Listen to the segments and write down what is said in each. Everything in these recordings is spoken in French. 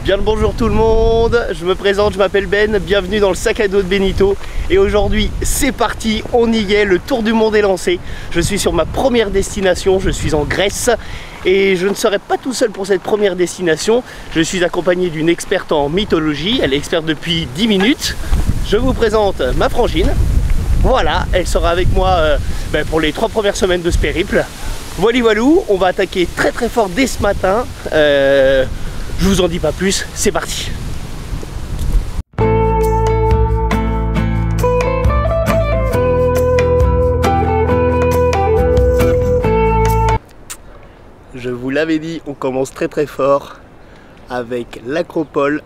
Bien le bonjour tout le monde, je me présente, je m'appelle Ben, bienvenue dans le sac à dos de Benito. Et aujourd'hui c'est parti, on y est, le tour du monde est lancé. Je suis sur ma première destination, je suis en Grèce. Et je ne serai pas tout seul pour cette première destination. Je suis accompagné d'une experte en mythologie, elle est experte depuis 10 minutes. Je vous présente ma frangine. Voilà, elle sera avec moi pour les 3 premières semaines de ce périple. Voilou, on va attaquer très fort dès ce matin. Je vous en dis pas plus, c'est parti. Je vous l'avais dit, on commence très fort avec l'Acropole.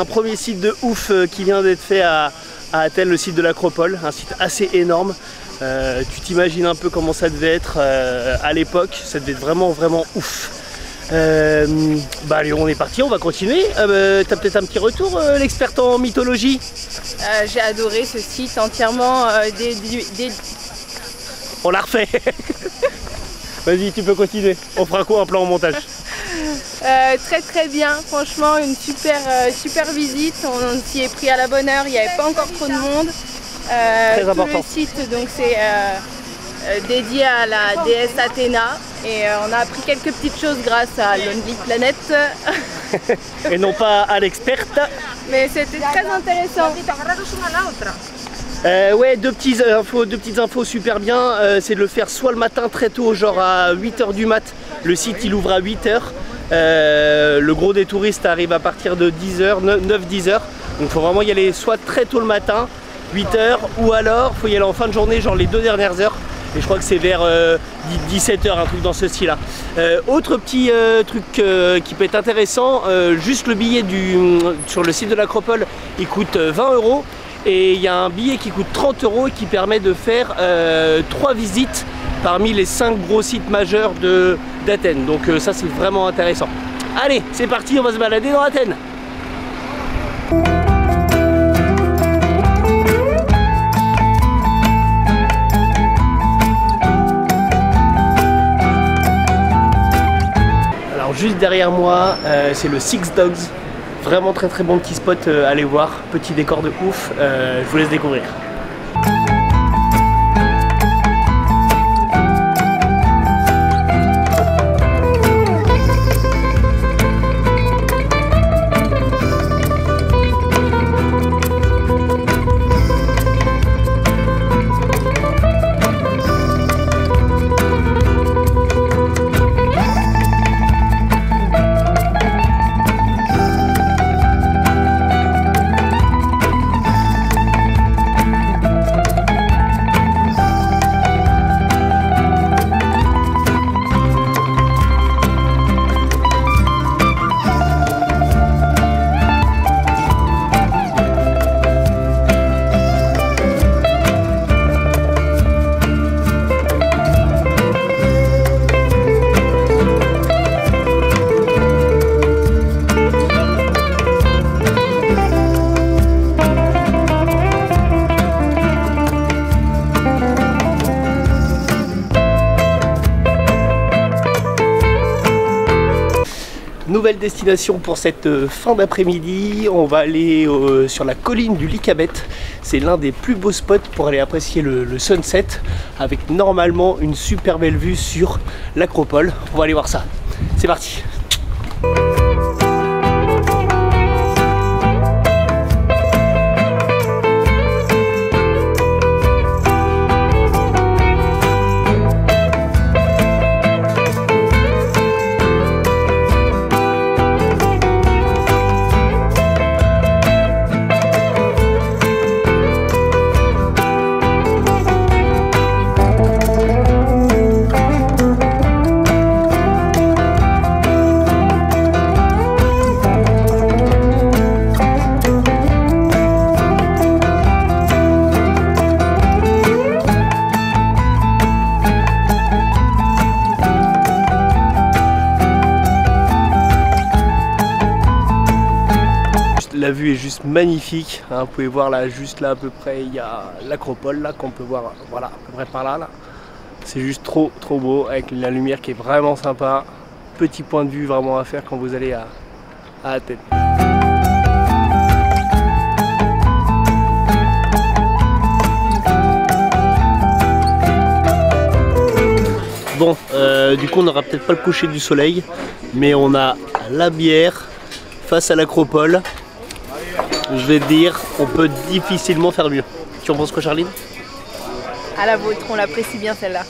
Premier site de ouf qui vient d'être fait à Athènes, le site de l'Acropole, un site assez énorme. Tu t'imagines un peu comment ça devait être à l'époque, ça devait être vraiment ouf. Allez, on est parti, on va continuer. T'as peut-être un petit retour, l'experte en mythologie? J'ai adoré ce site entièrement On l'a refait. Vas-y, tu peux continuer. On fera quoi un plan en montage? Très bien, franchement une super visite, on s'y est pris à la bonne heure, il n'y avait pas encore trop de monde. Très important. Le site donc c'est dédié à la déesse Athéna et on a appris quelques petites choses grâce à Lonely Planet. Et non pas à l'experte. Mais c'était très intéressant. Ouais, deux petites infos super bien, c'est de le faire soit le matin très tôt, genre à 8 h du mat, le site il ouvre à 8 h. Le gros des touristes arrive à partir de 10 h, 9-10 h. Donc il faut vraiment y aller soit très tôt le matin, 8 h, ou alors il faut y aller en fin de journée, genre les 2 dernières heures. Et je crois que c'est vers 17 h, un truc dans ce style là. Autre petit truc qui peut être intéressant, juste le billet sur le site de l'Acropole, il coûte 20 €. Et il y a un billet qui coûte 30 € et qui permet de faire 3 visites parmi les 5 gros sites majeurs d'Athènes. Donc ça c'est vraiment intéressant. Allez, c'est parti, on va se balader dans Athènes. Alors juste derrière moi, c'est le Six Dogs. Vraiment très bon petit spot, allez voir, petit décor de ouf, je vous laisse découvrir. nouvelle destination pour cette fin d'après-midi. On va aller sur la colline du Lycabet. C'est l'un des plus beaux spots pour aller apprécier le sunset avec normalement une super belle vue sur l'Acropole. On va aller voir ça. C'est parti. La vue est juste magnifique, hein, vous pouvez voir là, juste là à peu près, il y a l'Acropole là qu'on peut voir, voilà, à peu près par là. C'est juste trop beau avec la lumière qui est vraiment sympa. Petit point de vue vraiment à faire quand vous allez à Athènes. Bon, du coup on n'aura peut-être pas le coucher du soleil, mais on a la bière face à l'Acropole. Je vais te dire, on peut difficilement faire mieux. Tu en penses quoi, Charline? À la vôtre, on l'apprécie bien celle-là.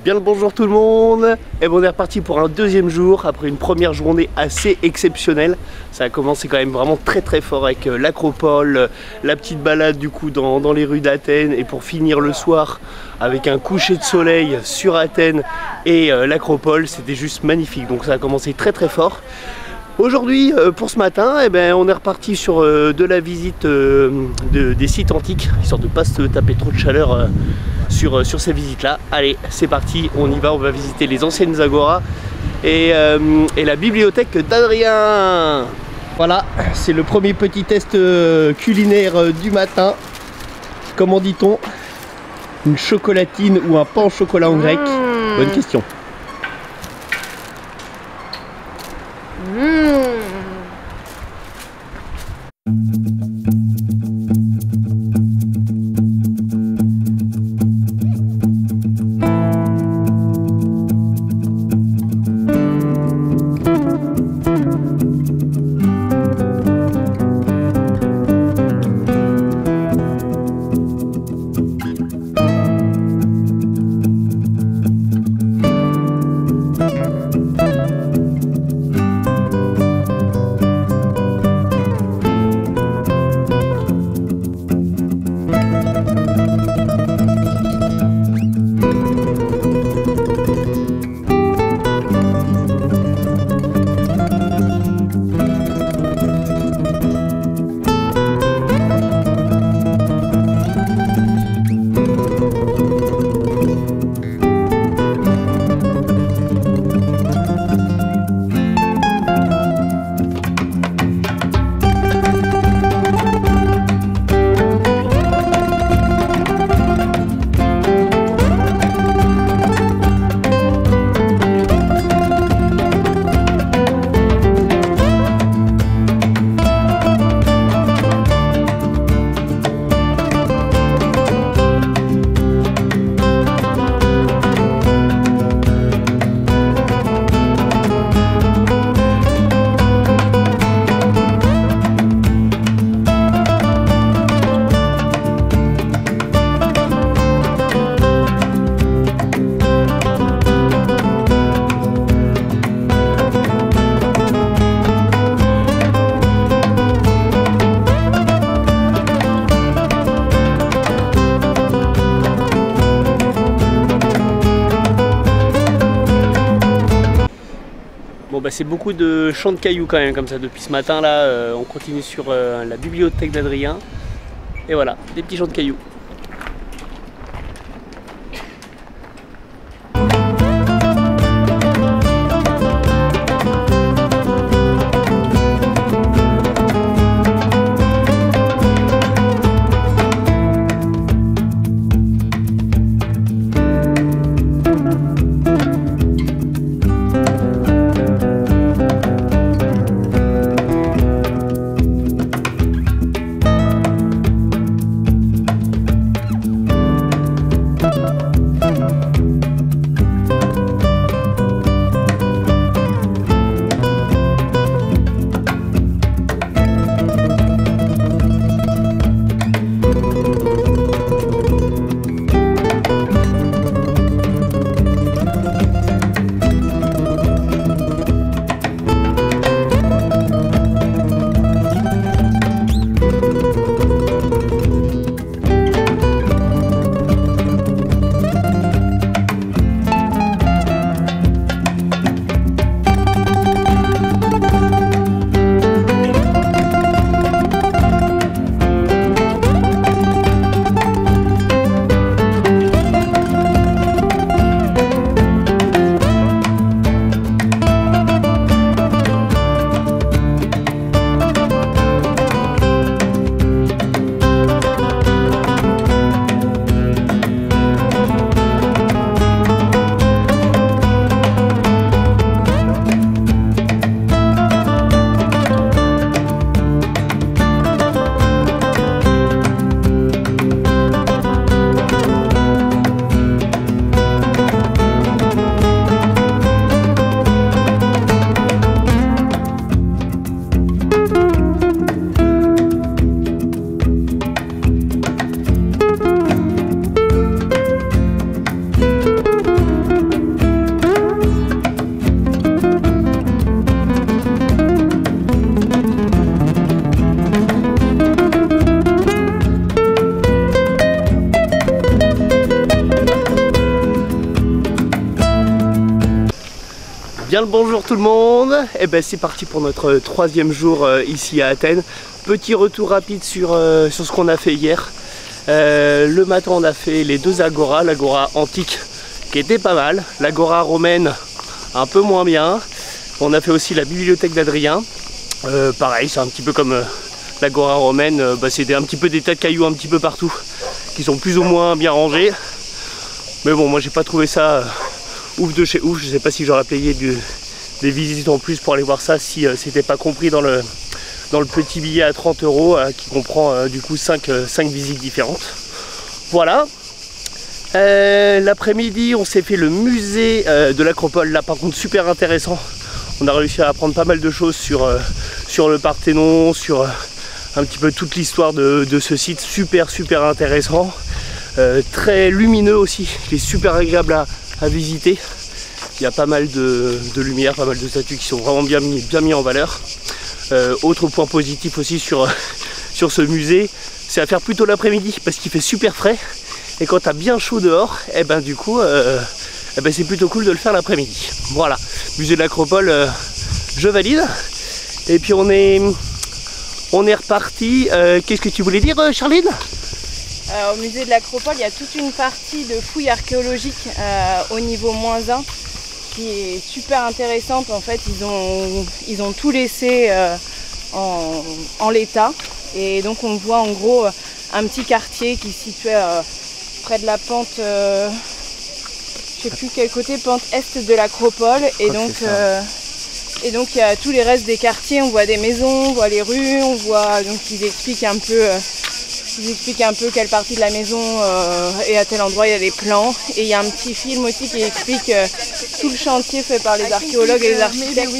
Bien le bonjour tout le monde. Et bon, on est reparti pour un deuxième jour après une première journée assez exceptionnelle. Ça a commencé quand même vraiment très fort avec l'Acropole, la petite balade du coup dans les rues d'Athènes, et pour finir le soir avec un coucher de soleil sur Athènes et l'Acropole. C'était juste magnifique, donc ça a commencé très fort. Aujourd'hui, pour ce matin, eh ben, on est reparti sur de la visite des sites antiques, histoire de ne pas se taper trop de chaleur sur ces visites-là. Allez, c'est parti, on y va, on va visiter les anciennes agoras et la bibliothèque d'Adrien. Voilà, c'est le premier petit test culinaire du matin. Comment dit-on? Une chocolatine ou un pain au chocolat en grec? Bonne question. Bon bah c'est beaucoup de champs de cailloux quand même comme ça depuis ce matin là, on continue sur la bibliothèque d'Adrien et voilà, des petits champs de cailloux. Bien le bonjour tout le monde. Et ben c'est parti pour notre troisième jour ici à Athènes. Petit retour rapide sur ce qu'on a fait hier. Le matin on a fait les deux agoras, l'agora antique qui était pas mal, l'agora romaine un peu moins bien. On a fait aussi la bibliothèque d'Adrien. Pareil, c'est un petit peu comme l'agora romaine, c'était un petit peu des tas de cailloux un petit peu partout qui sont plus ou moins bien rangés. Mais bon, moi j'ai pas trouvé ça ouf de chez ouf. Je sais pas si j'aurais payé des visites en plus pour aller voir ça si c'était pas compris dans le petit billet à 30 € qui comprend du coup 5 visites différentes. Voilà. L'après-midi on s'est fait le musée de l'Acropole. Là par contre super intéressant. On a réussi à apprendre pas mal de choses sur le Parthénon, sur un petit peu toute l'histoire de ce site. Super intéressant. Très lumineux aussi. Il est super agréable à visiter. Il y a pas mal de lumière, pas mal de statues qui sont vraiment bien mis en valeur. Autre point positif aussi sur ce musée, c'est à faire plutôt l'après-midi parce qu'il fait super frais. Et quand t'as bien chaud dehors, et ben du coup c'est plutôt cool de le faire l'après-midi. Voilà, musée de l'Acropole, je valide. Et puis on est reparti. Qu'est-ce que tu voulais dire, Charline? Au musée de l'Acropole, il y a toute une partie de fouilles archéologiques au niveau -1 qui est super intéressante. En fait, ils ont tout laissé en l'état. Et donc on voit en gros un petit quartier qui se situait près de la pente, je sais plus quel côté, pente est de l'Acropole. Et donc il y a tous les restes des quartiers, on voit des maisons, on voit les rues, on voit, donc ils expliquent un peu quelle partie de la maison et à tel endroit il y a les plans. Et il y a un petit film aussi qui explique tout le chantier fait par les archéologues et les architectes.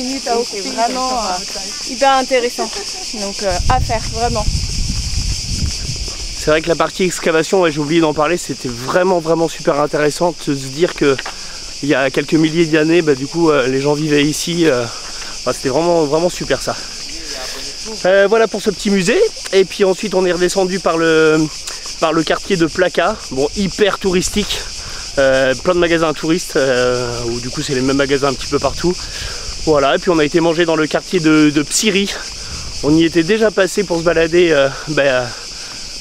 C'est vraiment hyper intéressant. Donc à faire, vraiment. C'est vrai que la partie excavation, j'ai oublié d'en parler, c'était vraiment super intéressant de se dire que il y a quelques milliers d'années, du coup les gens vivaient ici. C'était vraiment super ça. Voilà pour ce petit musée. Et puis ensuite on est redescendu par le quartier de Plaka, bon hyper touristique, plein de magasins touristes, où du coup c'est les mêmes magasins un petit peu partout. Voilà, et puis on a été manger dans le quartier de Psyrie. On y était déjà passé pour se balader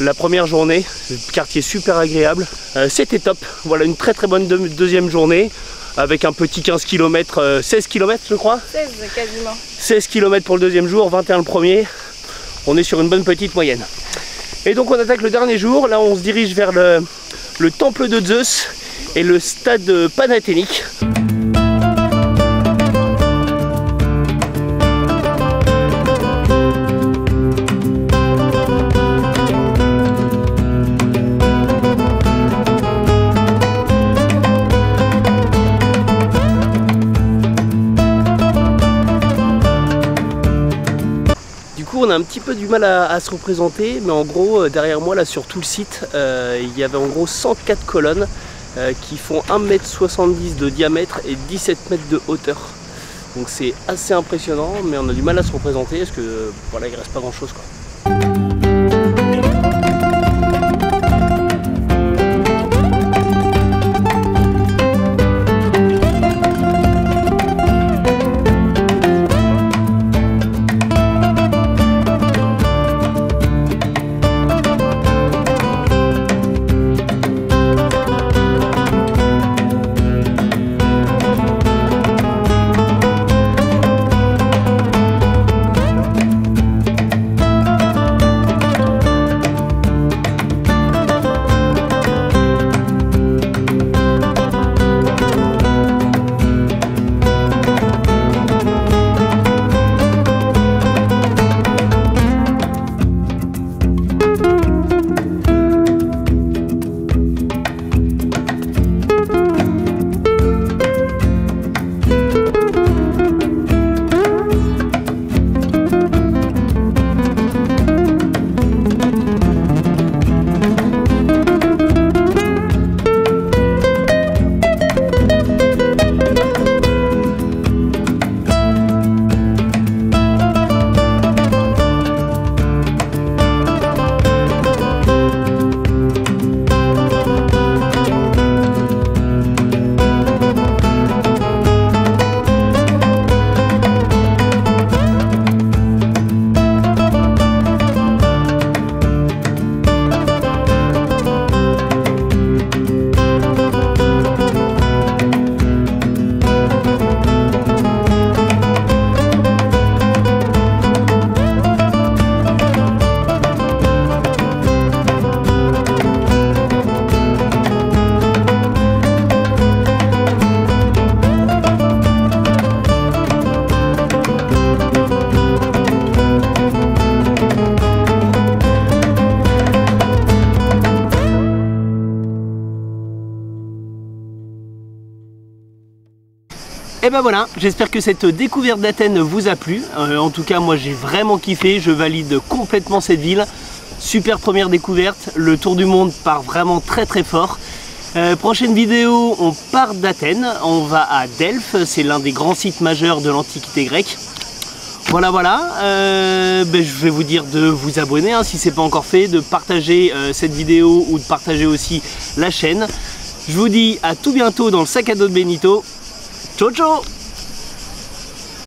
la première journée, quartier super agréable. C'était top, voilà une très bonne deuxième journée. Avec un petit 15 km, 16 km je crois. 16 quasiment. 16 km pour le deuxième jour, 21 le premier. On est sur une bonne petite moyenne. Et donc on attaque le dernier jour. Là on se dirige vers le temple de Zeus et le stade panathénique. On a un petit peu du mal à se représenter, mais en gros derrière moi là sur tout le site il y avait en gros 104 colonnes qui font 1,70 m de diamètre et 17 mètres de hauteur. Donc c'est assez impressionnant, mais on a du mal à se représenter parce que voilà, il reste pas grand chose quoi. Et ben voilà, j'espère que cette découverte d'Athènes vous a plu. En tout cas, moi j'ai vraiment kiffé, je valide complètement cette ville. Super première découverte, le tour du monde part vraiment très très fort. Prochaine vidéo, on part d'Athènes, on va à Delphes, c'est l'un des grands sites majeurs de l'Antiquité grecque. Voilà, je vais vous dire de vous abonner hein, si ce n'est pas encore fait, de partager cette vidéo ou de partager aussi la chaîne. Je vous dis à tout bientôt dans le sac à dos de Benito. Ciao ciao!